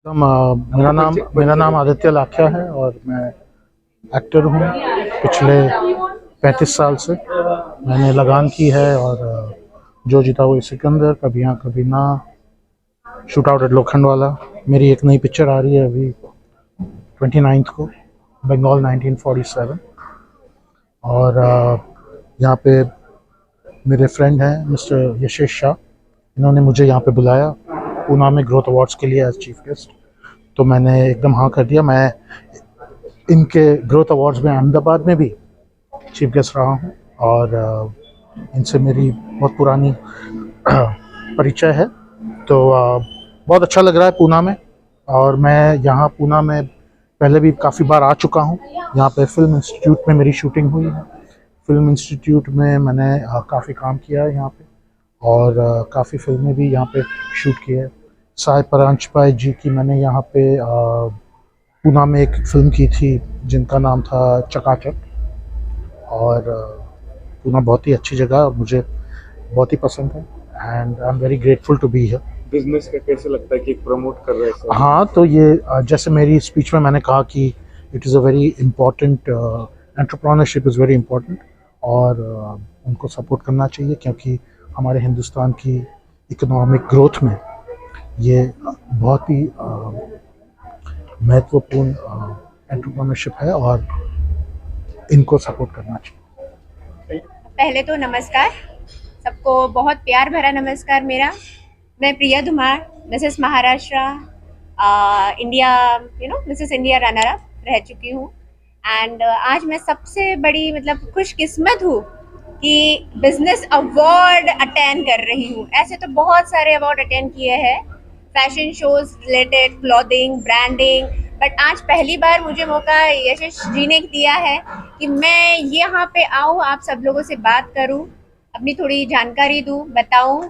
मेरा नाम आदित्य लाखिया है और मैं एक्टर हूँ। पिछले 35 साल से मैंने लगान की है और जो जीता वो सिकंदर, कभी हाँ कभी ना, शूट आउट एट लोखंडवाला। मेरी एक नई पिक्चर आ रही है अभी 29 को, बंगाल 1947। और यहाँ पे मेरे फ्रेंड हैं मिस्टर यशेश शाह, इन्होंने मुझे यहाँ पे बुलाया पूना में ग्रोथ अवार्ड्स के लिए एज चीफ गेस्ट। तो मैंने एकदम हाँ कर दिया। मैं इनके ग्रोथ अवार्ड्स में अहमदाबाद में भी चीफ गेस्ट रहा हूँ और इनसे मेरी बहुत पुरानी परिचय है। तो बहुत अच्छा लग रहा है पूना में। और मैं यहाँ पूना में पहले भी काफ़ी बार आ चुका हूँ। यहाँ पे फिल्म इंस्टीट्यूट में मेरी शूटिंग हुई है। फिल्म इंस्टीट्यूट में मैंने काफ़ी काम किया है यहाँ पे और काफ़ी फिल्में भी यहाँ पे शूट की है। साई परांजपे जी की मैंने यहाँ पे पूना में एक फिल्म की थी जिनका नाम था चकाचक। और पूना बहुत ही अच्छी जगह और मुझे बहुत ही पसंद है and I am very grateful to be here. Business का कैसे लगता है कि प्रमोट कर रहे हैं? हाँ, तो ये जैसे मेरी स्पीच में मैंने कहा कि it is a very important, entrepreneurship is very important और उनको सपोर्ट करना चाहिए क्योंकि हमारे हिंदुस्तान की इकोनॉमिक ग्रोथ में ये बहुत ही महत्वपूर्ण एंटरप्रेन्योरशिप है और इनको सपोर्ट करना चाहिए। पहले तो नमस्कार सबको, बहुत प्यार भरा नमस्कार मेरा। मैं Priya Dhumar, Mrs Maharashtra India, Mrs India runner up रह चुकी हूँ। एंड आज मैं सबसे बड़ी खुशकिस्मत हूँ कि बिजनेस अवार्ड अटेंड कर रही हूँ। ऐसे तो बहुत सारे अवार्ड अटेंड किए हैं, fashion shows related, clothing, branding, but आज पहली बार मुझे मौका यशेश जी ने दिया है कि मैं यहाँ पे आऊँ, आप सब लोगों से बात करूँ, अपनी थोड़ी जानकारी दूँ, बताऊँ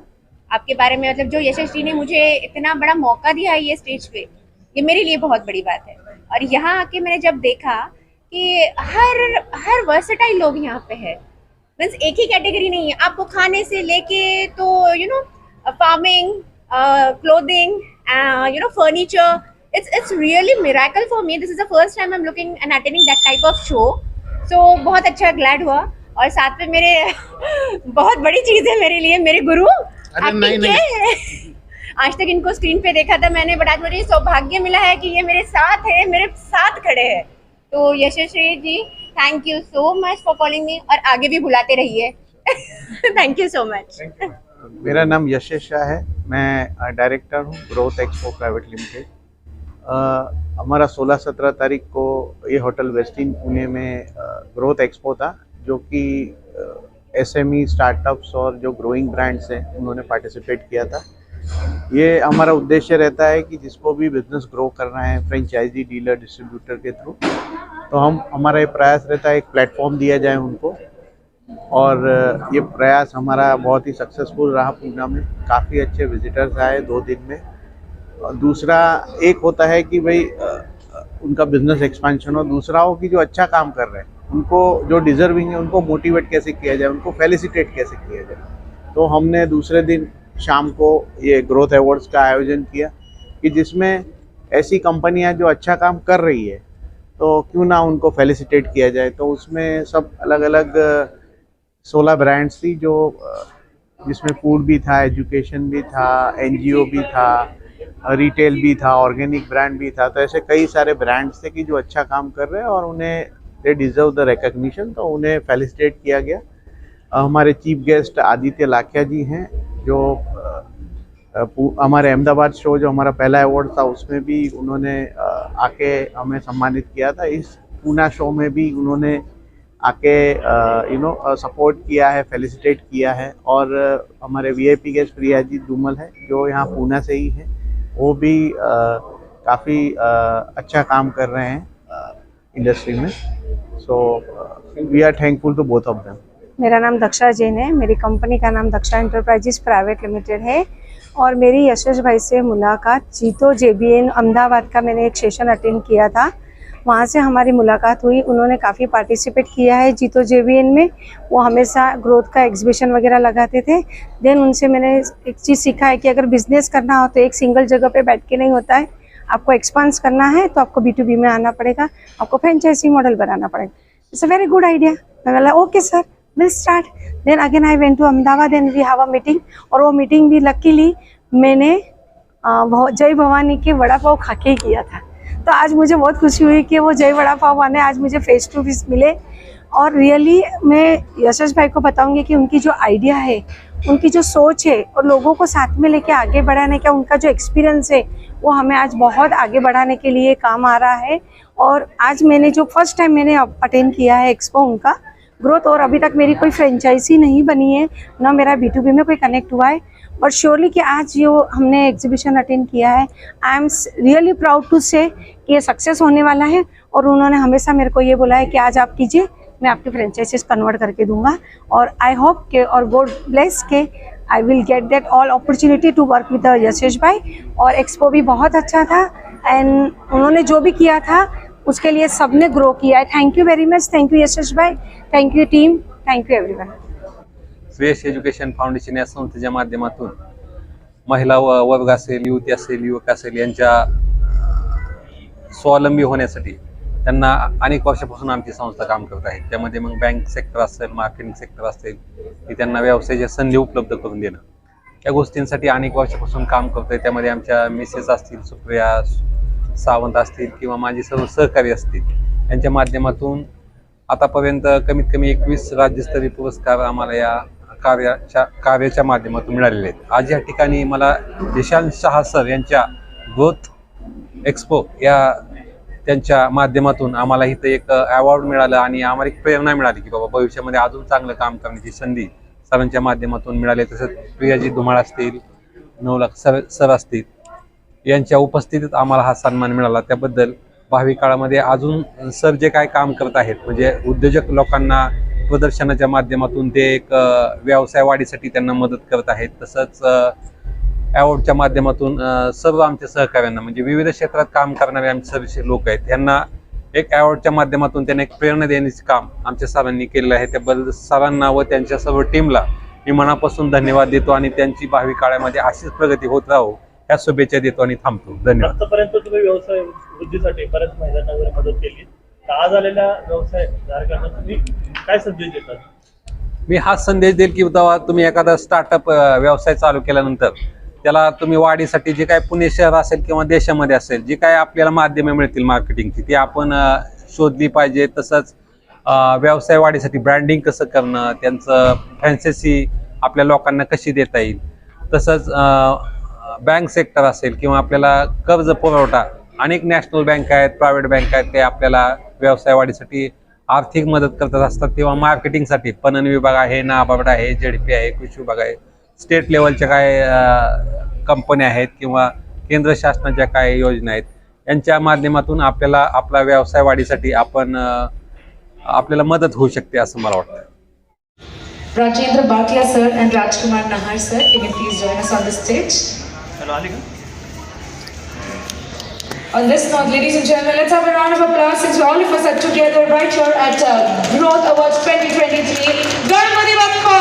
आपके बारे में। जो यशेश जी ने मुझे इतना बड़ा मौका दिया है ये स्टेज पे, ये मेरे लिए बहुत बड़ी बात है। और यहाँ आके मैंने जब देखा कि हर वर्सेटाइल लोग यहाँ पे है, मीन्स एक ही कैटेगरी नहीं है। आपको खाने से लेके तो farming, clothing, furniture, it's really miracle for me. This is the first time I'm looking and attending that type of show. So बहुत अच्छा, ग्लैड हुआ। और साथ में मेरे बहुत बड़ी चीज़ है मेरे लिए, मेरे गुरु नहीं। आज तक इनको स्क्रीन पे देखा था मैंने, बट आज मुझे सौभाग्य मिला है कि ये मेरे साथ है, मेरे साथ खड़े हैं। तो Yashasvi ji, thank you so much for calling me और आगे भी बुलाते रहिए। Thank you so much. मेरा नाम यशेश शाह है, मैं डायरेक्टर हूँ ग्रोथ एक्सपो प्राइवेट लिमिटेड। हमारा 16-17 तारीख को ये होटल वेस्टिन पुणे में ग्रोथ एक्सपो था, जो कि एसएमई स्टार्टअप्स और जो ग्रोइंग ब्रांड्स हैं उन्होंने पार्टिसिपेट किया था। ये हमारा उद्देश्य रहता है कि जिसको भी बिजनेस ग्रो करना है फ्रेंचाइजी, डीलर, डिस्ट्रीब्यूटर के थ्रू, तो हमारा ये प्रयास रहता है एक प्लेटफॉर्म दिया जाए उनको। और ये प्रयास हमारा बहुत ही सक्सेसफुल रहा। पूना में काफ़ी अच्छे विजिटर्स आए 2 दिन में। और दूसरा एक होता है कि भाई उनका बिजनेस एक्सपेंशन हो, दूसरा हो कि जो अच्छा काम कर रहे हैं उनको, जो डिजर्विंग है, उनको मोटिवेट कैसे किया जाए, उनको फेलिसिटेट कैसे किया जाए। तो हमने दूसरे दिन शाम को ये ग्रोथ अवार्ड्स का आयोजन किया कि जिसमें ऐसी कंपनियां जो अच्छा काम कर रही है तो क्यों ना उनको फेलिसिटेट किया जाए। तो उसमें सब अलग अलग 16 ब्रांड्स थी, जो जिसमें फूड भी था, एजुकेशन भी था, एनजीओ भी था, रिटेल भी था, ऑर्गेनिक ब्रांड भी था। तो ऐसे कई सारे ब्रांड्स थे कि जो अच्छा काम कर रहे हैं और उन्हें दे डिजर्व द रिकग्निशन, तो उन्हें फेलिसिटेट किया गया। हमारे चीफ गेस्ट आदित्य लाखिया जी हैं, जो हमारे अहमदाबाद शो, जो हमारा पहला अवार्ड था, उसमें भी उन्होंने आके हमें सम्मानित किया था। इस पूना शो में भी उन्होंने आके सपोर्ट किया है, फेलिसिटेट किया है। और हमारे वीआईपी गेस्ट प्रिया जी धूमल है, जो यहाँ पूना से ही है, वो भी काफ़ी अच्छा काम कर रहे हैं इंडस्ट्री में। So we are thankful to both of them. मेरा नाम दक्षा जैन है, मेरी कंपनी का नाम दक्षा एंटरप्राइजेस प्राइवेट लिमिटेड है। और मेरी यशेश भाई से मुलाकात जीतो JBN अहमदाबाद का मैंने एक सेशन अटेंड किया था, वहाँ से हमारी मुलाकात हुई। उन्होंने काफ़ी पार्टिसिपेट किया है जीतो JBN में। वो हमेशा ग्रोथ का एग्जीबिशन वगैरह लगाते थे। देन उनसे मैंने एक चीज़ सीखा है कि अगर बिज़नेस करना हो तो एक सिंगल जगह पे बैठ के नहीं होता है, आपको एक्सपांस करना है तो आपको B2B में आना पड़ेगा, आपको फ्रेंचाइजी मॉडल बनाना पड़ेगा. It's a very good idea. मैं बोला okay sir, will start. Then again I went to Ahmedabad and we have a meeting. और वो मीटिंग भी लकीली मैंने जय भवानी के वड़ा पाव खा के ही किया था. तो आज मुझे बहुत खुशी हुई कि वो जय वड़ा पाव वाले आज मुझे फेस टू फेस मिले. और रियली मैं यशस भाई को बताऊंगी कि उनकी जो आइडिया है, उनकी जो सोच है और लोगों को साथ में लेके आगे बढ़ाने का उनका जो एक्सपीरियंस है, वो हमें आज बहुत आगे बढ़ाने के लिए काम आ रहा है. और आज मैंने जो फर्स्ट टाइम मैंने अटेंड किया है एक्सपो उनका ग्रोथ, और अभी तक मेरी कोई फ्रेंचाइजी नहीं बनी है, ना मेरा B2B में कोई कनेक्ट हुआ है. और श्योरली कि आज जो हमने एग्जीबिशन अटेंड किया है, I am really proud to say कि ये सक्सेस होने वाला है. और उन्होंने हमेशा मेरे को ये बोला है कि आज आप कीजिए, मैं आपकी फ्रेंचाइजीज कन्वर्ट करके दूंगा. और आई होप के और गॉड ब्लेस के I will get that all opportunity to work with Yashesh bhai. और एक्सपो भी बहुत अच्छा था एंड उन्होंने जो भी किया था उसके लिए सबने ग्रो किया है. Thank you very much. Thank you Yashesh bhai, thank you team, thank you everyone. Shreyas education foundation या संस्थेच्या माध्यमातून महिला वर्ग असेल, युवती असेल, युवक असेल यांच्या स्वावलंबी होण्यासाठी त्यांना अनेक वर्षापासून आमची संस्था काम करत आहे. त्यामध्ये मग बँक सेक्टर असेल, मार्केटिंग सेक्टर असेल, की त्यांना व्यवसायाच्या संधी उपलब्ध करून देणं, या गोष्टींसाठी अनेक वर्षापासून काम करतोय. त्यामध्ये आमच्या मिसेस असतील, सुप्रिया सावंत असतील किंवा माझे सर्व सहकारी असतील, यांच्या माध्यमातून आतापर्यंत कमीत कमी 21 राज्यस्तरीय पुरस्कार आम्हाला या कार्याच्या माध्यमातून मिळालेले आहेत. आज या ठिकाणी मला निशांत शहा सर यांच्या ग्रोथ एक्सपो या त्यांच्या माध्यमातून आम्हाला इथं एक अवॉर्ड मिळालं आणि आम्हाला एक प्रेरणा मिळाली की बाबा भविष्यामध्ये अजून चांगलं काम करण्याची संधी सरांच्या माध्यमातून मिळाली. तसंच प्रियाजी धुमाळ असतील, नवलख सर असतील, यांच्या उपस्थितीत आम्हाला हा सन्मान मिळाला. त्याबद्दल भावी काळामध्ये अजून सर जे काय काम करत आहेत, म्हणजे उद्योजक लोकांना प्रदर्शनाच्या माध्यमातून ते एक व्यवसाय वाढीसाठी त्यांना मदत करत आहेत. तसंच अवॉर्डच्या माध्यमातून सर्व आमच्या सहकार्यांना, म्हणजे विविध क्षेत्रात काम करणारे आमचे सर्व लोक आहेत, यांना एक अवॉर्डच्या माध्यमातून त्यांना एक प्रेरणा देण्याचे काम आमच्या सरांनी केलेलं आहे. त्याबद्दल सरांना व त्यांच्या सर्व टीमला मी मनापासून धन्यवाद देतो आणि त्यांची भावी काळामध्ये अशीच प्रगती होत राहो या शुभेच्छा देतो आणि थांबतो. धन्यवाद. आतापर्यंत तुम्ही व्यवसाय वृद्धीसाठी बऱ्याच महिलांना वगैरे मदत केली. आज आलेल्या व्यवसाय धारकांना तुम्ही काय संदेश देतात? मी हा संदेश देईल की बाबा तुम्ही एखादा स्टार्टअप व्यवसाय चालू केल्यानंतर त्याला तुम्ही वाढीसाठी जे काय पुणे शहर असेल किंवा देशामध्ये असेल, जी काय आपल्याला माध्यमे मिळतील मार्केटिंगची, ती आपण शोधली पाहिजे. तसंच व्यवसाय वाढीसाठी ब्रँडिंग कसं करणं, त्यांचं फ्रँचायझी आपल्या लोकांना कशी देता येईल, तसंच बँक सेक्टर असेल किंवा आपल्याला कर्ज पुरवठा, अनेक नॅशनल बँक आहेत, प्रायव्हेट बँक आहेत, ते आपल्याला व्यवसाय वाढीसाठी आर्थिक मदत करत असतात. तेव्हा मार्केटिंगसाठी पणन विभाग आहे, नाबार्ड आहे, ZP आहे, कृषी विभाग आहे, स्टेट लेवलच्या काय कंपन्या आहेत किंवा केंद्र शासनाच्या काय योजना आहेत, यांच्या माध्यमातून आपल्याला आपला व्यवसाय वाढीसाठी आपल्याला मदत होऊ शकते असं मला वाटतं. Rajendra Bhatia sir and Rajkumar Nahar sir, can you please join us on the stage? On this note, ladies and gentlemen, let's have a round of applause since all of us are together right here at Growth Awards 2023. Ganpati Bappa!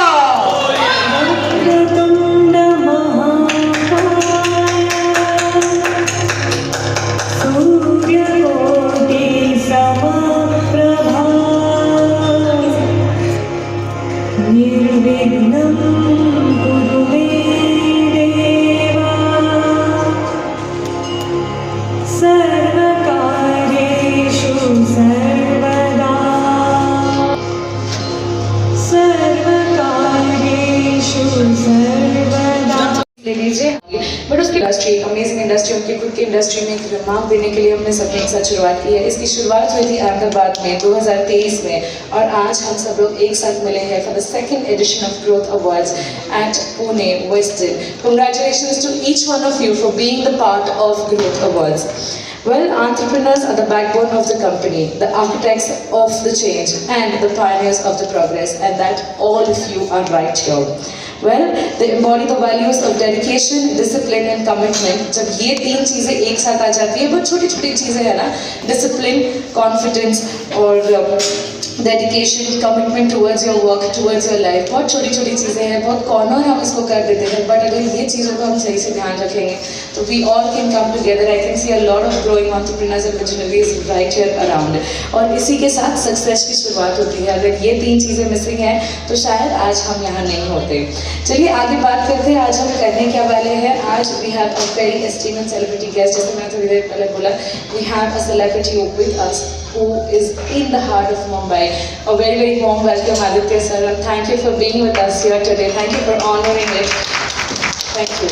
But उसकी industry, amazing industry, उनकी खुद की industry में एक remark देने के लिए हमने सबने एक साथ शुरुआत की है. इसकी शुरुआत हुई थी अहमदाबाद में 2023 में और आज हम सब लोग एक साथ मिले हैं for the second edition of growth awards at Pune west दिन. Congratulations to each one of you for being the part of growth awards. Well, entrepreneurs are the backbone of the company, the architects of the change and the pioneers of the progress, and that all of you are right here. Well, they embody the values of dedication, discipline and commitment. जब ये 3 चीज़ें एक साथ आ जाती है, बहुत छोटी-छोटी चीज़ें हैं ना, discipline, confidence और dedication, commitment towards your work, towards your life, बहुत छोटी-छोटी चीज़ें हैं, बहुत कॉर्नर हम इसको कर देते हैं, बट अगर ये चीज़ों को हम सही से ध्यान रखेंगे तो we all can come together. I can see a lot of growing entrepreneurs and visionaries right here around. और इसी के साथ सक्सेस की शुरुआत होती है. अगर ये 3 चीज़ें मिसिंग हैं तो शायद आज हम यहाँ नहीं होते. चलिए आगे बात करते हैं. आज हम करने क्या वाले हैं. आज we have a very esteemed and celebrity guest. जैसे मैंने थोड़ी देर पहले बोला, we have a celebrity with us who is in the heart of Mumbai. A very, very warm welcome, Aditya sir, and thank you for being with us here today. Thank you for honoring it. Thank you.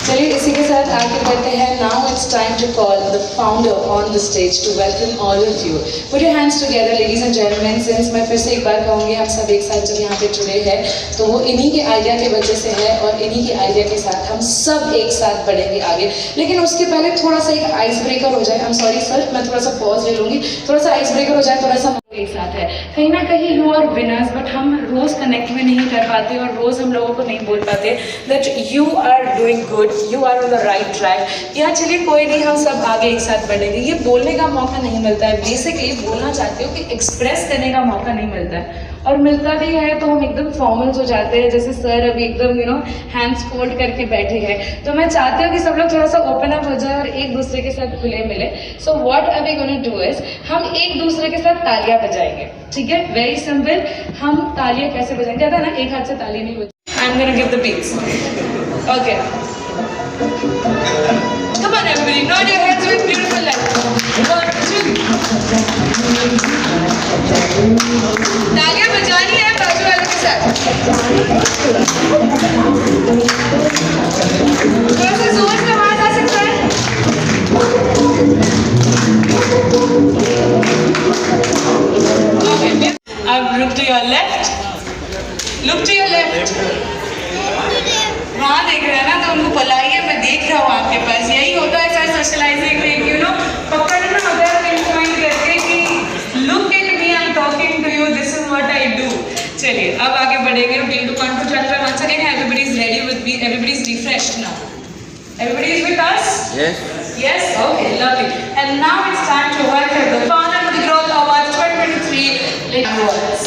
चलिए इसी के साथ आगे बढ़ते हैं. Now it's time to call the founder on the stage to welcome all of you. Put your hands together, ladies and gentlemen. Since मैं फिर से एक बार कहूँगी, हम सब एक साथ जब यहाँ पे जुड़े हैं तो वो इन्हीं के आइडिया के वजह से है और इन्हीं के आइडिया के साथ हम सब एक साथ बढ़ेंगे आगे. लेकिन उसके पहले थोड़ा सा एक आइस ब्रेकर हो जाए. आई एम सॉरी सर, मैं थोड़ा सा पॉज ले लूँगी. थोड़ा सा आइस ब्रेकर हो जाए, थोड़ा सा एक साथ है. कहीं ना कहीं यू आर विनर्स, बट हम रोज कनेक्ट में नहीं कर पाते और रोज हम लोगों को नहीं बोल पाते that you are doing good, you are on the right track. या चलिए कोई नहीं, हम सब आगे एक साथ बढ़ेंगे. ये बोलने का मौका नहीं मिलता है. बेसिकली बोलना चाहती हूँ कि एक्सप्रेस करने का मौका नहीं मिलता है, और मिलता भी है तो हम एकदम फॉर्मल्स हो जाते हैं. जैसे सर अभी एकदम हैंड्स फोल्ड करके बैठे हैं. तो मैं चाहती हूँ कि सब लोग थोड़ा सा ओपन अप हो जाए और एक दूसरे के साथ खुले मिले. So what are we gonna do is, हम एक दूसरे के साथ तालियां बजाएंगे. ठीक है, वेरी सिंपल. हम तालियां कैसे बजाएंगे, कहता है ना एक हाथ से ताली नहीं बजाएंगे. I am gonna give the beats. Okay, come on everybody, nod your heads with beautiful light. 1 2. तालियां बजानी है बाजू वालों के साथ. थोड़ा सा जोर से आवाज आ सकता है. Okay, अब look to your left. Look to your left. वहाँ देख रहे हैं ना, तो उनको बुलाइए. मैं देख रहा हूँ आपके पास. यही होता है सर सोशलाइजिंग में, पकड़ना होता है pinpoint करके कि look at me, I'm talking to you, this is what I do. चलिए अब आगे बढ़ेंगे. Routine to control चल रहा है. Once again everybody is ready with me. Everybody is refreshed now. Everybody is with us? Yes. Yes? Okay, lovely. And now it's time to welcome the founder of the Growth Awards 2023, Lady Awards.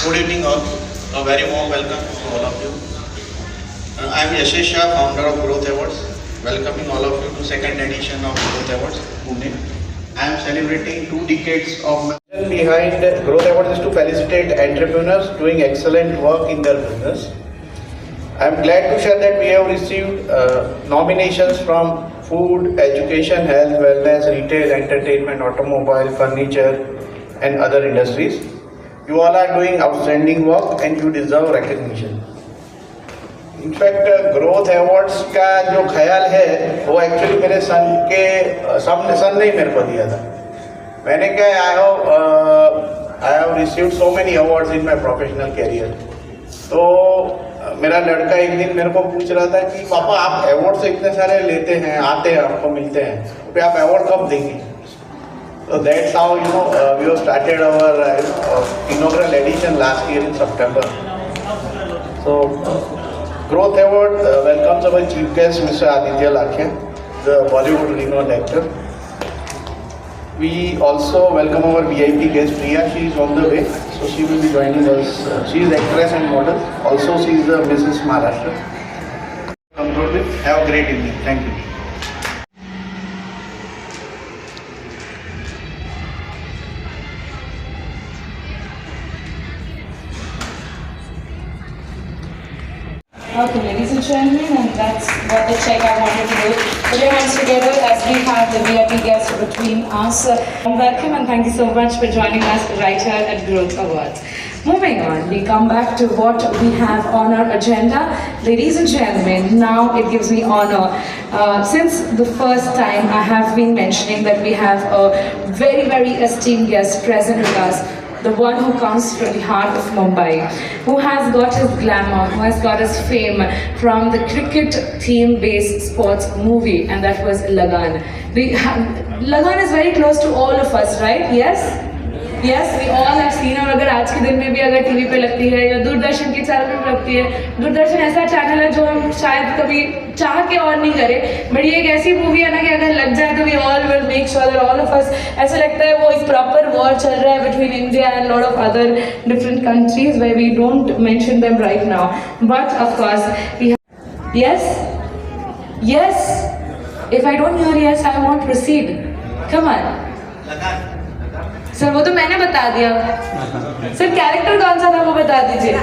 Good evening all. A very warm welcome to all of you. I am Yashish Shah, founder of Growth Awards. Welcoming all of you to second edition of Growth Awards, Pune. I am celebrating 2 decades of my mission behind Growth Awards is to felicitate entrepreneurs doing excellent work in their business. I am glad to share that we have received nominations from food, education, health, wellness, retail, entertainment, automobile, furniture and other industries. You all are doing outstanding work and you deserve recognition. In fact, Growth Awards का जो ख्याल है वो actually मेरे सन ने मेरे को दिया था. मैंने कहा I have received so many awards in my professional career. तो मेरा लड़का एक दिन मेरे को पूछ रहा था कि पापा आप अवार्ड्स इतने सारे लेते हैं, आते हैं, आपको मिलते हैं, तो आप अवार्ड कब देंगे? So that's how we have started our inaugural edition last year in September. So Growth Award welcomes our chief guest Mr. Aditya Lakhia, the Bollywood renowned actor. We also welcome our VIP guest Priya. She is on the way, so she will be joining us. She is actress and model. Also she is the Mrs. Maharashtra. Conclude with. Have a great evening. Thank you. Okay, ladies and gentlemen, and that's what the check I wanted to do. Put your hands together as we have the VIP guests between us. Welcome and thank you so much for joining us right here at Growth Awards. Moving on, we come back to what we have on our agenda. Ladies and gentlemen, now it gives me honor. Since the first time I have been mentioning that we have a very, very esteemed guest present with us the one who comes from the heart of Mumbai, who has got his glamour, who has got his fame from the cricket theme-based sports movie, and that was Lagan. Lagan is very close to all of us, right? Yes? Yes, we all have seen. और अगर आज के दिन में भी अगर TV पे लगती है या दूरदर्शन के चैनल पे लगती है, दूरदर्शन ऐसा चैनल है जो हम शायद कभी चाह के और नहीं करे, बट ये एक ऐसी मूवी है ना कि अगर लग जाए तो we all will make sure that all of us, ऐसा लगता है वो एक प्रॉपर वॉर चल रहा है between India and lot of other different countries where we don't mention them right now, but of course we have, yes, if I don't hear yes I won't proceed, come on. Sir वो तो मैंने बता दिया sir, character कौन सा था वो बता दीजिए.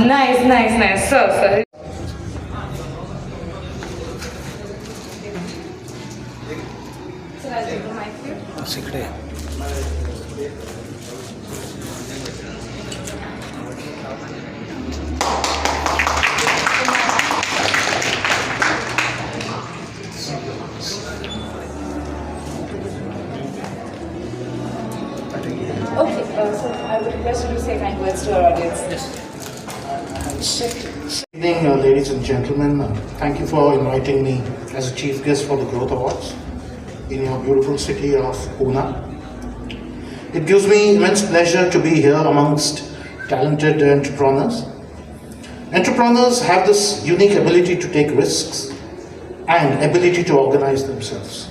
Nice sir. So I would request you to say kind words to our audience. Good evening, ladies and gentlemen. Thank you for inviting me as a chief guest for the Growth Awards in your beautiful city of Pune. It gives me immense pleasure to be here amongst talented entrepreneurs. Entrepreneurs have this unique ability to take risks and ability to organize themselves.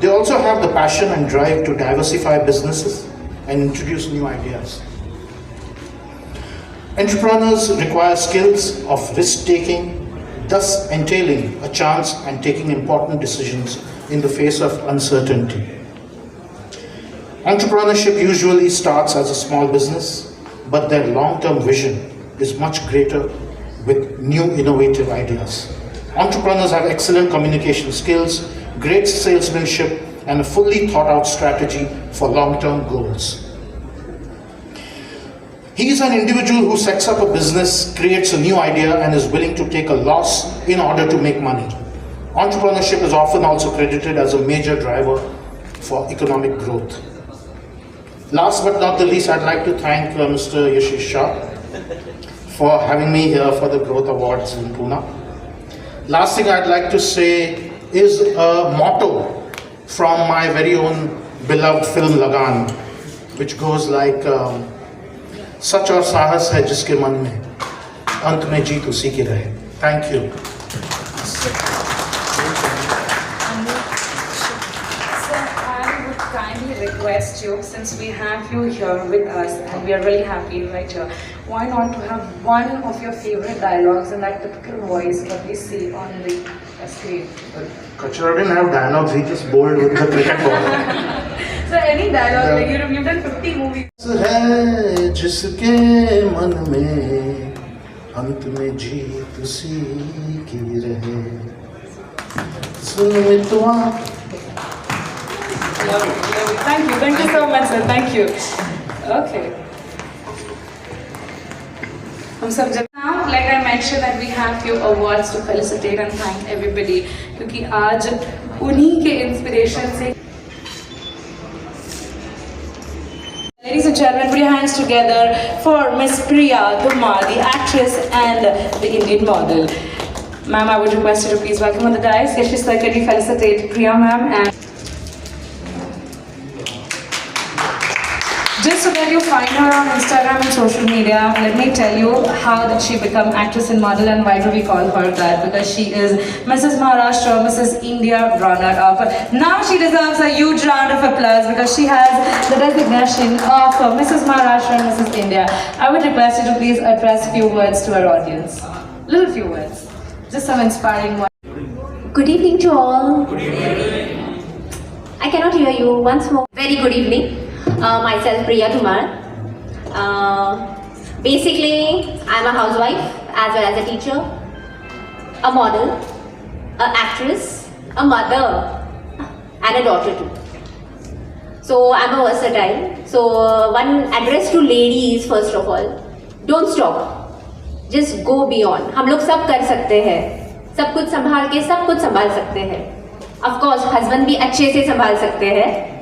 They also have the passion and drive to diversify businesses and introduce new ideas. Entrepreneurs require skills of risk-taking, thus entailing a chance and taking important decisions in the face of uncertainty. Entrepreneurship usually starts as a small business, but their long-term vision is much greater with new innovative ideas. Entrepreneurs have excellent communication skills, great salesmanship, and a fully thought-out strategy for long-term goals. He is an individual who sets up a business, creates a new idea, and is willing to take a loss in order to make money. Entrepreneurship is often also credited as a major driver for economic growth. Last but not the least, I'd like to thank Mr. Yashish Shah for having me here for the Growth Awards in Pune. Last thing I'd like to say is a motto from my very own beloved film Lagan, which goes like, सच और साहस है जिसके मन में, अंत में जीत उसी की रहे. Thank you. So I would kindly request you, since we have you here with us and we are really happy right here, why not to have one of your favorite dialogues in that typical voice that we see on the screen? Kachra didn't have dialogues, he just bowled with the cricket ball. So any dialogue, like you've done 50 movies. है जिसके मन में, अंत में जीत उसी की रहे. Thank you so much, sir. Thank you. Okay. Now, like I mentioned, that we have few awards to felicitate and thank everybody, क्योंकि आज उन्हीं के inspiration से. Ladies and gentlemen, put your hands together for Miss Priya Dhumar, the actress and the Indian model. Ma'am, I would request you to please welcome on the dais. Yashish sir, can you felicitate Priya ma'am? And just so that you find her on Instagram and social media, let me tell you how did she become actress and model and why do we call her that? Because she is Mrs. Maharashtra, Mrs. India runner-up. Now she deserves a huge round of applause because she has the designation of Mrs. Maharashtra and Mrs. India. I would request you to please address few words to our audience. Little few words. Just some inspiring words. Good evening to all. Good evening. I cannot hear you once more. Very good evening. Myself Priya Dhumar. Basically, I'm a housewife as well as a teacher, a model, an actress, a mother, and a daughter too. So I'm a versatile. So one address to ladies first of all, don't stop. Just go beyond. हम लोग सब कर सकते हैं. सब कुछ संभाल के सब कुछ संभाल सकते हैं. Of course, husband भी अच्छे से संभाल सकते हैं.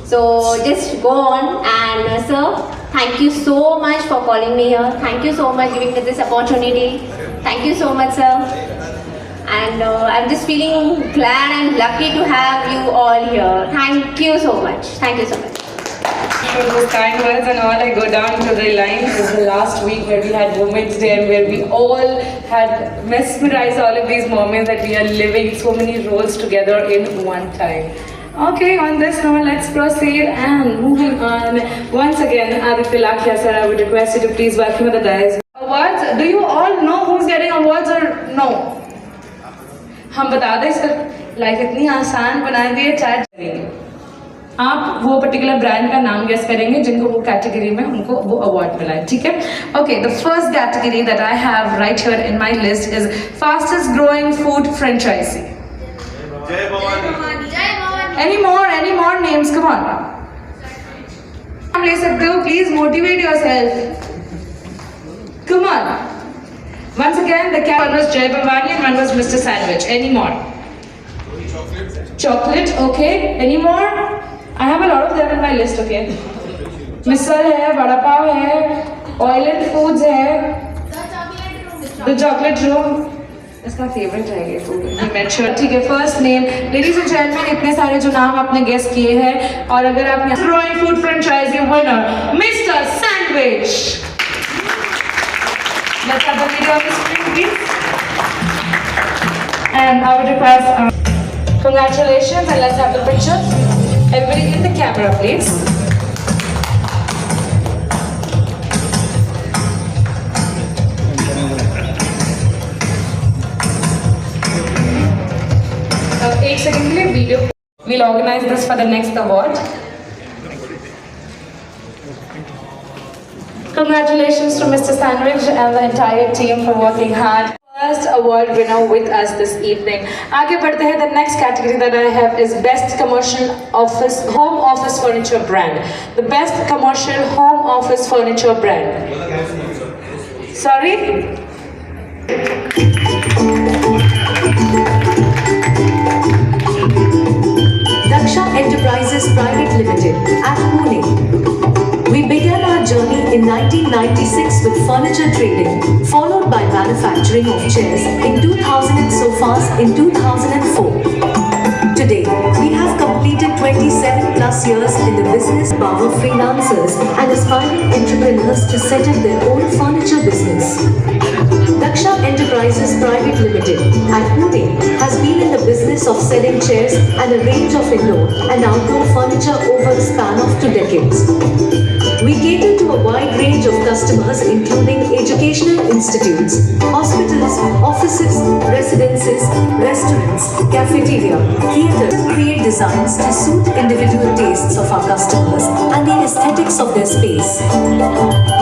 So just go on and sir, thank you so much for calling me here. Thank you so much giving me this opportunity. Thank you so much, sir. And I'm just feeling glad and lucky to have you all here. Thank you so much. Thank you so much. For those kind words and all, I go down to the line. It was the last week where we had Women's Day and where we all had mesmerized all of these moments that we are living so many roles together in one time. Okay, on this note, let's proceed and moving on. Once again, Aditya Lakhia sir, I would request you to please welcome the guys. Awards, do you all know who's getting awards or no? हम बता दें sir, life इतनी आसान बना दी है, chat करेंगे आप वो पर्टिकुलर ब्रांड का नाम गेस करेंगे जिनको वो कैटेगरी में उनको वो अवार्ड मिला है, ठीक है? Okay, the first category that I have right here in my list is fastest growing food franchisee. Jai Bhavani. Any more names? Come on. ले सकते हो, please motivate yourself. Come on. Once again, the one was Jai Bhavani and one was Mr. Sandwich. Any more? Chocolate, okay. Any more? I have a lot of them in my list, okay. Misal hai, vada pav hai, oil and foods hai. The chocolate room. इसका favourite है ये food. मैं sure, ठीक है. First name, ladies and gentleman, इतने सारे जो नाम आपने गेस किए हैं और अगर आप growing food franchisee winner Mister Sandwich. Let's have the video on the screen, please. And I would request, congratulations, and let's have the picture. Everybody in the camera, please. एक सेकंड के लिए video. We'll organize this for the next award. Congratulations to Mr. Sandwich and the entire team for working hard. First award winner with us this evening. आगे बढ़ते हैं. The next category that I have is Best Commercial Office Home Office Furniture Brand. The Best Commercial Home Office Furniture Brand. Sorry? Daksha Enterprises Private Limited at Pune. We began our journey in 1996 with furniture trading, followed by manufacturing of chairs in 2000 and sofas in 2004. Today, we have completed 27 plus years in the business, power freelancers and aspiring entrepreneurs to set up their own furniture business. Daksha Enterprises Private Limited at Pune has been in the business of selling chairs and a range of indoor and outdoor furniture over a span of 2 decades. We cater to a wide range of customers including educational institutes, hospitals, offices, residences, restaurants, cafeteria, theatres. Create designs to suit individual tastes of our customers and the aesthetics of their space.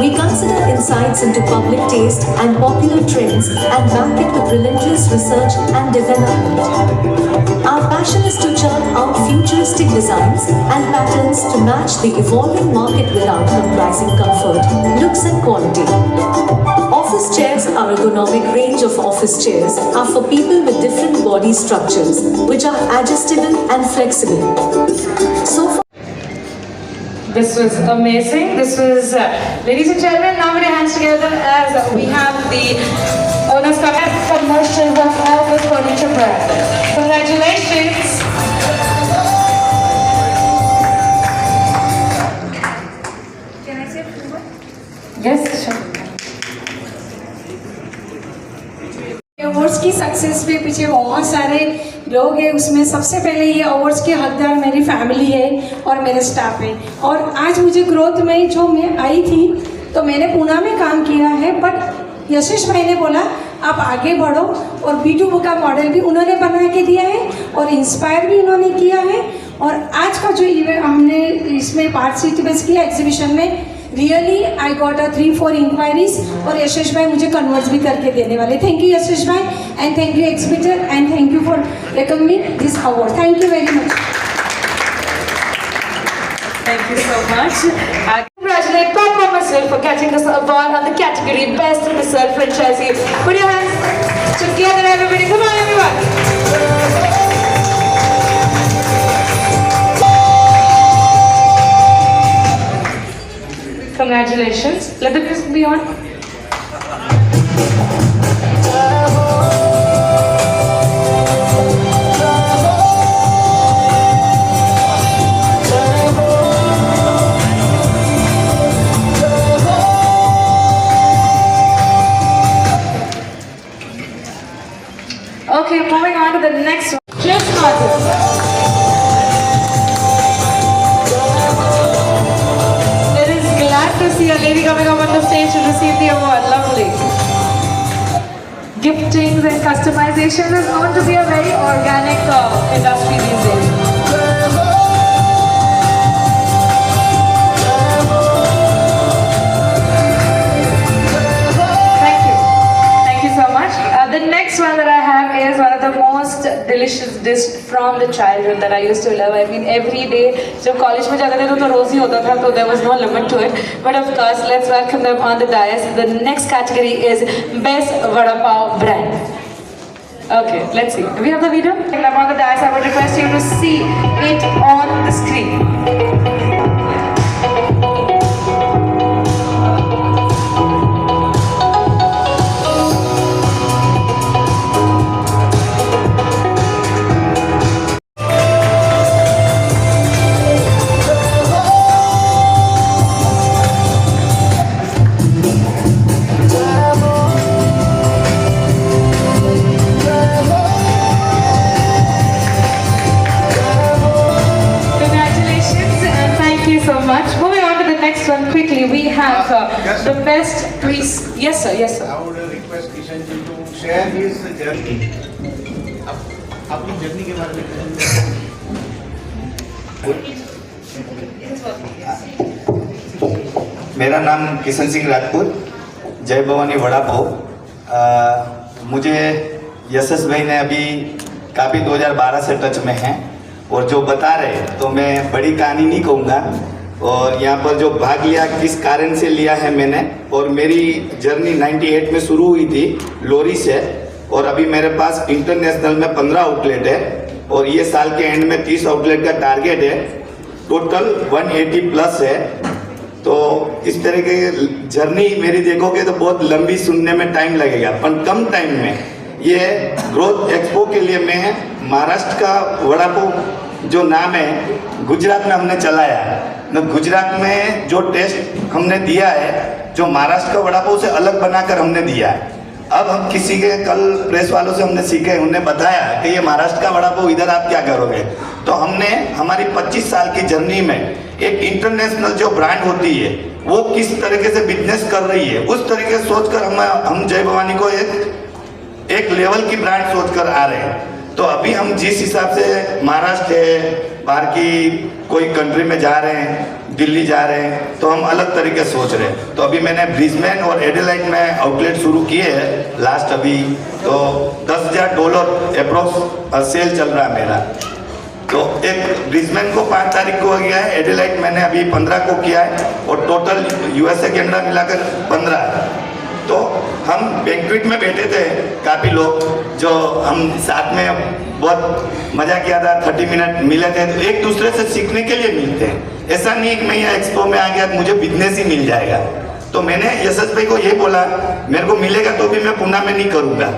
We consider insights into public taste and popular trends and back it with relentless research and development. Our passion is to churn out futuristic designs and patterns to match the evolving market without compromising comfort, looks and quality. Office chairs, our ergonomic range of office chairs, are for people with different body structures, which are adjustable and flexible. So far, this was amazing. This was, ladies and gentlemen, now with your hands together as we have the owners of Commercial Home Office Furniture Brand. Congratulations. Can I say a few words? Yes, sure. Awards की success के पीछे बहुत सारे लोग हैं. उसमें सबसे पहले ये अवार्ड्स के हकदार मेरी फैमिली है और मेरे स्टाफ है. और आज मुझे ग्रोथ में जो मैं आई थी तो मैंने पुणे में काम किया है, बट यशेश भाई ने बोला आप आगे बढ़ो और B2B का मॉडल भी उन्होंने बना के दिया है और इंस्पायर भी उन्होंने किया है. और आज का जो इवेंट हमने इसमें पार्टिसिपेट किया एग्जीबिशन में, रियली आई गॉट 3-4 इंक्वायरीज और यशेश भाई मुझे कन्वर्ट भी करके देने वाले. थैंक यू यशेश भाई and thank you exhibitor and thank you for recommending this award. Thank you very much. Thank you so much. I congratulate Papa myself for catching this award on the category Best Missile Franchisee. Put your hands together, everybody. Come on, everyone. Congratulations. Let the music be on. Okay, moving on to the next one. Just Martin. It is glad to see a lady coming up on the stage to receive the award. Lovely. Giftings and customization is known to be a very organic industry these days. The next one that I have is one of the most delicious dish from the childhood that I used to love. I mean, every day, जब college में जाते थे तो रोज ही होता था, तो there was no limit to it. But of course, let's welcome them on the dais. The next category is Best Vada Pav Brand. Okay, let's see. Do we have the video? I'm on the dais. I would request you to see it on the screen. Quickly, we have the best please. Yes sir, yes sir. I would request Kishan ji to share his journey. अपनी journey के बारे में मेरा नाम किशन सिंह राजपूत, जय भवानी वड़ा पाव। मुझे यशस भाई ने अभी काफ़ी 2012 से टच में हैं और जो बता रहे तो मैं बड़ी कहानी नहीं कहूँगा, और यहाँ पर जो भाग लिया किस कारण से लिया है मैंने, और मेरी जर्नी 98 में शुरू हुई थी लोरी से, और अभी मेरे पास इंटरनेशनल में 15 आउटलेट है और ये साल के एंड में 30 आउटलेट का टारगेट है। टोटल 180 प्लस है। तो इस तरह के जर्नी मेरी देखोगे तो बहुत लंबी, सुनने में टाइम लगेगा, पर कम टाइम में ये ग्रोथ एक्सपो के लिए मैं महाराष्ट्र का वड़ा पाव जो नाम है गुजरात में हमने चलाया है। गुजरात में जो टेस्ट हमने दिया है, जो महाराष्ट्र का वड़ा पाव से अलग बनाकर हमने दिया है। अब हम किसी के कल प्रेस वालों से हमने सीखे, उन्हें बताया कि ये महाराष्ट्र का वड़ा पाव इधर आप क्या करोगे, तो हमने हमारी 25 साल की जर्नी में एक इंटरनेशनल जो ब्रांड होती है वो किस तरीके से बिजनेस कर रही है, उस तरीके से सोचकर हम जय भवानी को एक लेवल की ब्रांड सोचकर आ रहे हैं। तो अभी हम जिस हिसाब से महाराष्ट्र है, बाहर की कोई कंट्री में जा रहे हैं, दिल्ली जा रहे हैं, तो हम अलग तरीके से सोच रहे हैं। तो अभी मैंने ब्रिस्बेन और एडिलेड में आउटलेट शुरू किए हैं लास्ट अभी, तो $10,000 अप्रोक्स सेल चल रहा है मेरा। तो एक ब्रिस्बेन को 5 तारीख को हो गया है, एडिलेड मैंने अभी 15 को किया है, और टोटल यूएसए कैनेडा मिलाकर 15 है। तो हम बैंक्वेट में बैठे थे, काफ़ी लोग जो हम साथ में बहुत मज़ा किया था, 30 मिनट मिले थे। तो एक दूसरे से सीखने के लिए मिलते हैं, ऐसा नहीं कि मैं यहाँ एक्सपो में आ गया तो मुझे बिजनेस ही मिल जाएगा। तो मैंने यशस भाई को ये बोला, मेरे को मिलेगा तो भी मैं पुणे में नहीं करूँगा,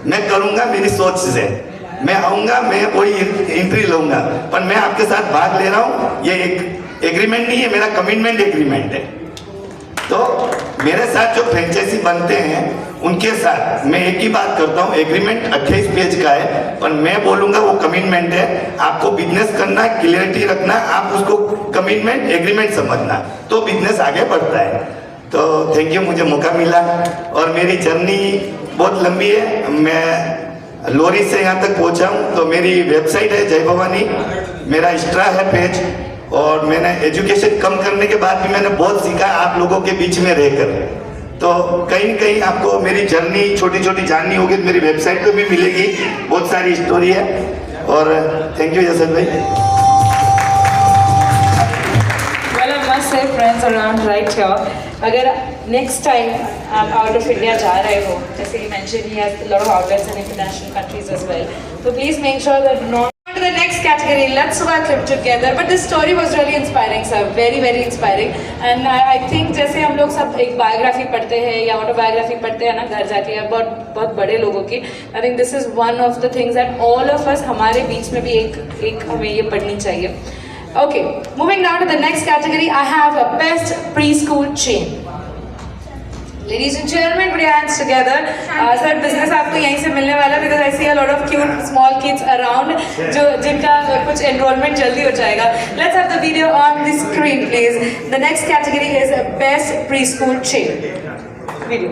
मैं करूँगा मेरी सोच से। मैं आऊँगा, मैं कोई एंट्री लूँगा, पर मैं आपके साथ भाग ले रहा हूँ। ये एक एग्रीमेंट नहीं है, मेरा कमिटमेंट एग्रीमेंट है। तो मेरे साथ जो फ्रेंचाइजी बनते हैं उनके साथ मैं एक ही बात करता हूँ, एग्रीमेंट 28 पेज का है, पर मैं बोलूँगा वो कमिटमेंट है। आपको बिजनेस करना, क्लियरिटी रखना, आप उसको कमिटमेंट एग्रीमेंट समझना, तो बिजनेस आगे बढ़ता है। तो थैंक यू, मुझे मौका मिला, और मेरी जर्नी बहुत लंबी है। मैं लोरी से यहाँ तक पहुँचा हूँ। तो मेरी वेबसाइट है जय भवानी, मेरा इंस्टा है पेज, और मैंने एजुकेशन कम करने के बाद भी मैंने बहुत सीखा आप लोगों के बीच में रहकर। तो कहीं न कहीं आपको मेरी जर्नी छोटी छोटी जाननी होगी तो मेरी वेबसाइट पे भी मिलेगी, बहुत सारी स्टोरी है। और थैंक यू यशस भाई। Well, I must say friends around right here, अगर next time आप out of India जा रहे हो, जैसे he mentioned he has a lot of outlets in international countries as well, so please make sure that not the next category. Let's welcome together. But this story was really inspiring, sir. Very, very inspiring. And I think जैसे हम लोग सब एक biography पढ़ते हैं या autobiography पढ़ते हैं ना घर जाके या बहुत बड़े लोगों की, I think this is one of the things that all of us हमारे बीच में भी एक हमें ये पढ़नी चाहिए. Okay, moving down to the next category, I have a best preschool chain. Ladies and gentlemen, put your hands together. Sir, business आपको यहीं से मिलने वाला because I see a lot of cute small kids around जो जिनका कुछ enrollment जल्दी हो जाएगा. Let's have the video on the screen, please. The next category is best preschool chain. Video.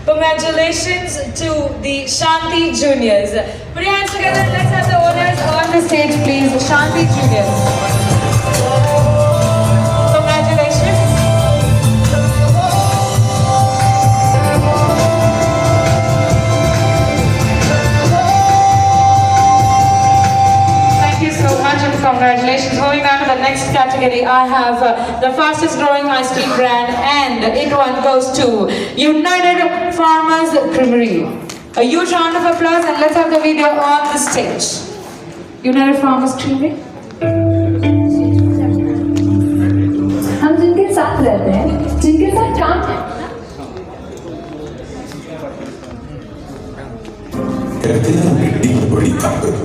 Congratulations to the Shanti Juniors. Put your hands together. Let's have the owners on the stage, please. Shanti Juniors. Congratulations. Thank you so much and congratulations. Moving on to the next category, I have the fastest growing ice cream brand, and it one goes to United Farmers Creamery. A huge round of applause and let's have the video on the stage. United Farmers Creamery. हम जिनके साथ रहते हैं, जिनके साथ काम है, कहते हैं मिट्टी में बड़ी ताकत.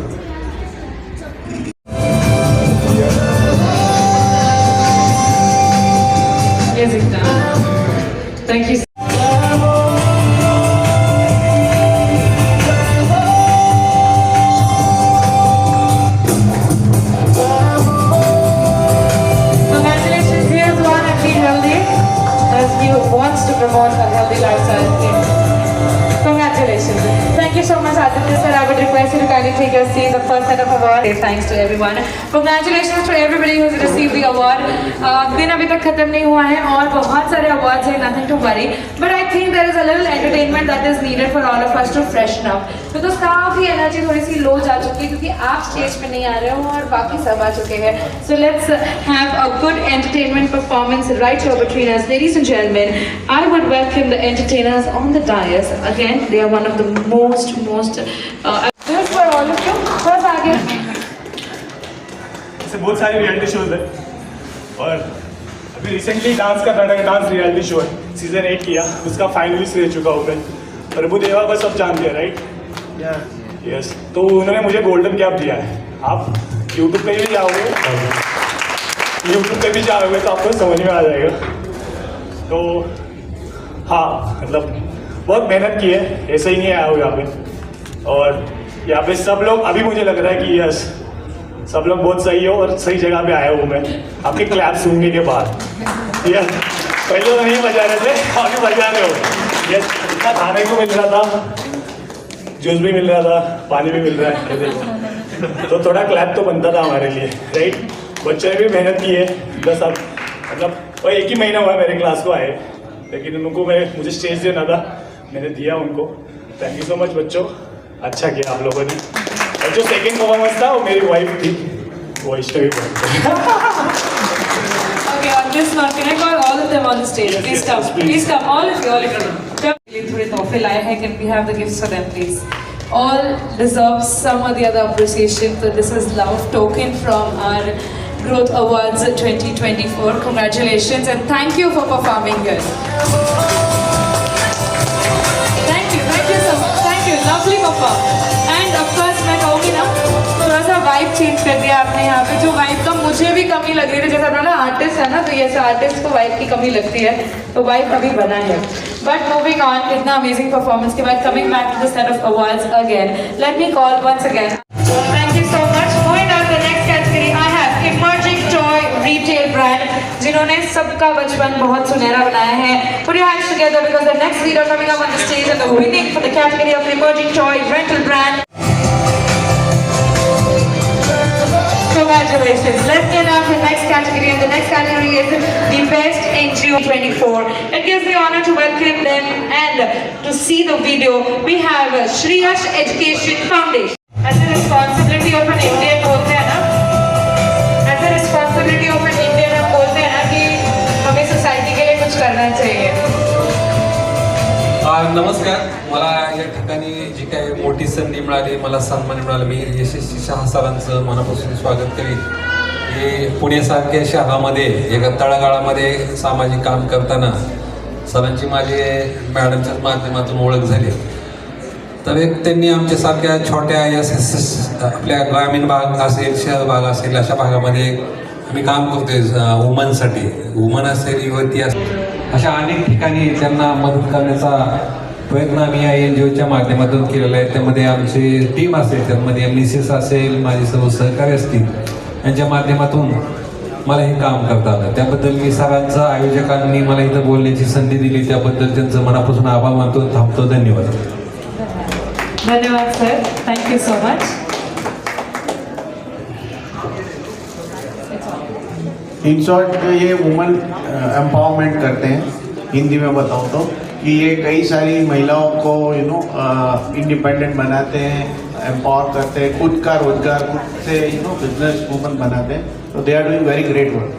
Thank you. Congratulations, here's one at Be Healthy as he wants to promote a healthy lifestyle. Congratulations. Thank you so much, Aditya sir. I would request you to kindly take your seat. The first set of award. Thanks to everyone. Congratulations to everybody who's received the award. दिन अभी तक खत्म नहीं हुआ है और बहुत सारे awards हैं. Nothing to worry. But I think there is a little entertainment that is needed for all of us to freshen up. Because काफी energy थोड़ी सी low जा चुकी है क्योंकि आप stage पे नहीं आ रहे हो और बाकी सब आ चुके हैं. So let's have a good entertainment performance right here between us, ladies and gentlemen. I would welcome the entertainers on the dais. Again, they are one of the most. This for all of you. बस आगे. ऐसे बहुत सारे reality shows है और अभी recently dance Karnataka dance reality show है season 8 किया, उसका फाइनलिस्ट रह चुका हूँ मैं. प्रभु देवा को सब जानते हैं राइट? यस. तो उन्होंने मुझे गोल्डन कैप दिया है. आप यूट्यूब पे भी जाओगे तो आपको समझ में आ जाएगा. तो हाँ, मतलब बहुत मेहनत की है, ऐसे ही नहीं आया हो यहाँ पे. और यहाँ पे सब लोग, अभी मुझे लग रहा है कि यस सब लोग बहुत सही हो और सही जगह पे आया हूँ मैं आपके क्लैप सुनने के बाद. यस, पहले तो नहीं बजा रहे थे, अभी बजा रहे हो. यस, इतना खाने को मिल रहा था, जूस भी मिल रहा था, पानी भी मिल रहा है, तो थोड़ा क्लैप तो बनता था हमारे लिए राइट. बच्चों ने भी मेहनत की है. बस अब मतलब और 1 ही महीना हुआ मेरे क्लास को आए, लेकिन उनको मुझे स्टेज देना था, मैंने दिया उनको. थैंक यू सो मच बच्चों, अच्छा किया आप लोगों ने. और जो सेकंड परफॉर्मेंस था वो मेरी वाइफ थी, वो इष्ट भी Okay, on this note, can I call all of them on the stage? Please come. Please come. All of you. थोड़े तोहफे लाए हैं. Can we have the gifts for them, please? All deserve some or the other appreciation. So this is love token from our Growth Awards 2024. Congratulations and thank you for performing here. Thank you so much. Thank you. Lovely performance. And of course, मैं कहूँगी ना, थोड़ा सा vibe change कर दिया आपने यहाँ पे. जो वाइब का मुझे भी कमी लग रही थी, जैसा अपना आर्टिस्ट है ना, तो ये आर्टिस्ट को वाइब की कमी लगती है, तो वाइब अभी बना है. बट मूविंग ऑन, इतना अमेजिंग परफॉर्मेंस के बाद coming back to the set of awards again, let me call once again. Thank you so much. Moving on the next category, I have emerging toy retail brand, जिन्होंने सबका बचपन बहुत सुनहरा बनाया है. Put your hands together because the next leader coming up on the stage and the winning for the category of emerging toy rental brand. Congratulations. Let's get on to the next category, and the next category is the Best NGO 24. It gives me honor to welcome them and to see the video. We have Shriyash Education Foundation. As a responsibility of an Indian बोलते हैं ना, as a responsibility of an Indian हम बोलते हैं ना कि हमें society के लिए कुछ करना चाहिए. नमस्कार. मला या ठिकाणी जी काही मोठी संधी मिळाली, मला सन्मान मिळाला, मी यशस्वी शाह सरांचं मनापासून स्वागत करेन. हे पुण्यासारख्या शहरामध्ये एका तळागाळामध्ये सामाजिक काम करताना सरांची माझी मॅडमच्याच माध्यमातून ओळख झाली. तर एक त्यांनी आमच्यासारख्या छोट्या आपल्या ग्रामीण भाग असेल, शहर भाग असेल, अशा भागामध्ये आम्ही काम करतोय वुमनसाठी. वुमन असेल, युवती असेल, अशा अनेक ठिकाणी त्यांना मदत करण्याचा प्रयत्न आम्ही या NGOच्या माध्यमातून केलेला आहे. त्यामध्ये आमची टीम असेल, त्यामध्ये मिसेस असेल, माझे सर्व सहकारी असतील, यांच्या माध्यमातून मला हे काम करता आलं. त्याबद्दल मी सरांचं, आयोजकांनी मला इथं बोलण्याची संधी दिली त्याबद्दल त्यांचं मनापासून आभार मानतो. थांबतो. धन्यवाद. धन्यवाद sir. Thank you so much. In short ये वुमेन एम्पावरमेंट करते हैं. हिंदी में बताऊँ तो कि ये कई सारी महिलाओं को इंडिपेंडेंट बनाते हैं, एम्पावर करते हैं, खुद का रोजगार खुद से बिजनेस वुमन बनाते हैं. तो they are doing very great work.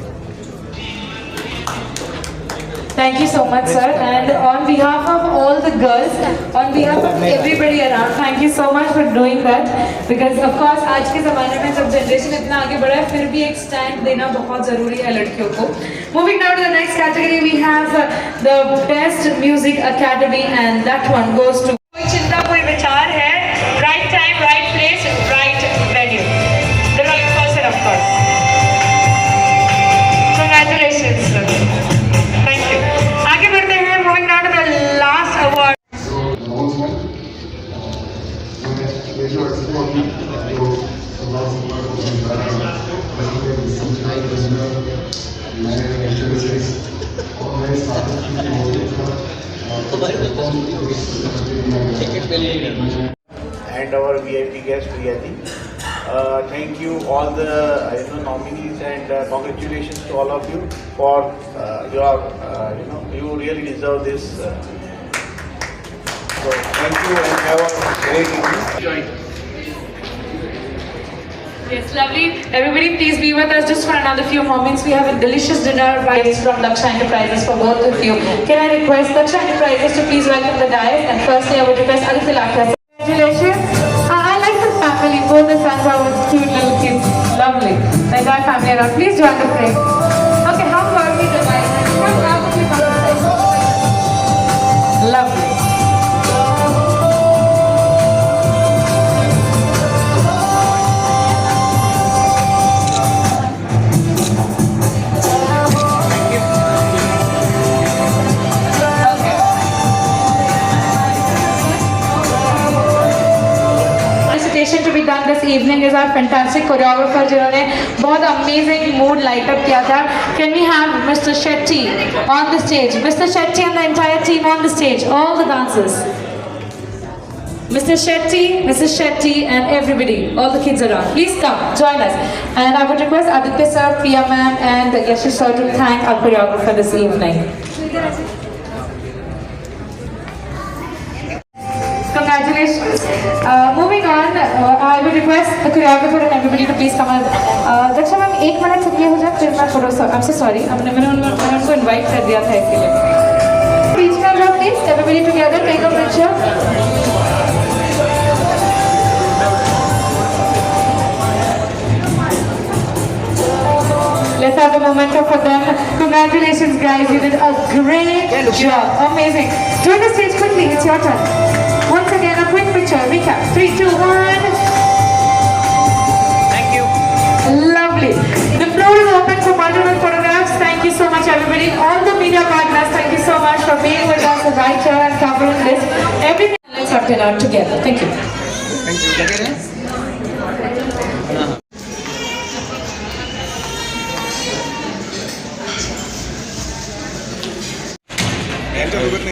Thank you so much, sir. And on behalf of all the girls, on behalf of everybody around, thank you so much for doing that. Because of course, आज के ज़माने में जब generation इतना आगे बढ़ा है, फिर भी एक स्टैंड देना बहुत ज़रूरी है लड़कियों को. Moving now to the next category, we have the Best Music Academy, and that one goes to. कोई चिंता, कोई विचार है, right time, right place, right venue, the right person, of course. Congratulations, sir. And our VIP guest Priyati. Thank you all the nominees, and congratulations to all of you for your you really deserve this. So thank you and have a great evening. Yes, lovely. Everybody, please be with us just for another few moments. We have a delicious dinner from Daksha Enterprises for both of you. Can I request Daksha Enterprises to please welcome the dais? And firstly, I would request Aditya Lakhia. Congratulations. I like the family. Both the sons are with cute little kids. Lovely. The entire family around. Please join the frame. Okay, how far we the dais? Lovely. To be done this evening is our fantastic choreographer जिन्होंने बहुत amazing mood light up किया था. Can we have Mr. Shetty on the stage? Mr. Shetty and the entire team on the stage, all the dancers. Mr. Shetty, Mrs. Shetty, and everybody, all the kids around. Please come, join us. And I would request Aditya sir, Priya ma'am, and Yashish sir to thank our choreographer this evening. Congratulations. Moving on, I would request the choreographer and everybody to please come on. Daksha ma'am, 1 minute तक ये हो जाए, फिर मैं थोड़ा I'm so sorry. मैंने उनको invite कर दिया था इसके लिए. Please come up, please. Everybody together, take a picture. Let's have a moment for them. Congratulations, guys. You did a great job. Amazing. Join the stage quickly. It's your turn. Once again, a quick picture. Recap. 3, 2, 1. Thank you. Lovely. The floor is open for multiple photographs. Thank you so much, everybody. All the media partners, thank you so much for being with us right here and covering this. Everything. Let's have dinner together. Thank you. Thank you. Enter